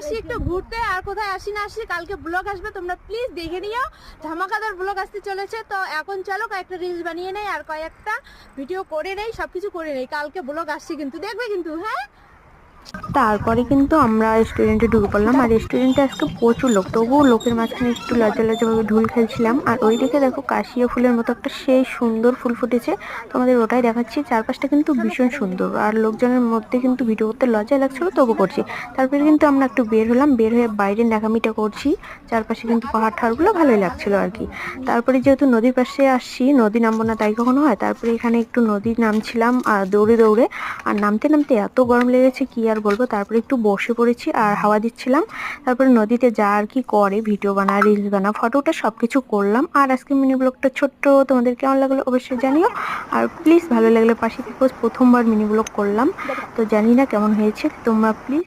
আসছি একটু ঘুরতে, আর কোথায় আসি না আসি কালকে ব্লগ আসবে, তোমরা প্লিজ দেখে নিও। ধামাকাদার ব্লগ আসতে চলেছে। তো এখন চলো কয়েকটা রিলস বানিয়ে নেই আর কয়েকটা ভিডিও করে নেই, সবকিছু করে নেই, কালকে ব্লগ আসছি কিন্তু, দেখবে কিন্তু। হ্যাঁ, তারপরে কিন্তু আমরা রেস্টুরেন্টে ঢুকে পড়লাম। আর রেস্টুরেন্টে আজকে প্রচুর লোক, তবুও লোকের মাঝখানে একটু লজ্জা লজ্জা ভাবে ঢুল খেলছিলাম। আর ওই দিকে দেখো কাশিয়া ফুলের মতো একটা সেই সুন্দর ফুল ফুটেছে, তোমাদের ওটাই দেখাচ্ছি। চারপাশটা কিন্তু ভীষণ সুন্দর, আর লোকজনের মধ্যে কিন্তু ভিডিও করতে লজ্জা লাগছিল, তবু করছি। তারপরে কিন্তু আমরা একটু বের হলাম, বের হয়ে বাইরে নাকামিটা করছি। চারপাশে কিন্তু পাহাড় ঠাড়গুলো ভালোই লাগছিল আর কি। তারপরে যেহেতু নদীর পাশে আসছি, নদী নামবো না তাই কখনো হয়, তারপরে এখানে একটু নদী নামছিলাম দৌড়ে দৌড়ে। আর নামতে নামতে এত গরম লেগেছে কি আর বলবো। তারপরে একটু বসে পড়েছি আর হাওয়া দিচ্ছিলাম। তারপরে নদীতে যা আর কি করে, ভিডিও বানা, রিলস বানা, ফটোটা সবকিছু করলাম। আর আজকে মিনি ব্লগটা ছোট্ট, তোমাদের কেমন লাগলো অবশ্যই জানিও। আর প্লিজ ভালো লাগলে পাশে থেকো, প্রথমবার মিনি ব্লগ করলাম, তো জানি না কেমন হয়েছে, তোমরা প্লিজ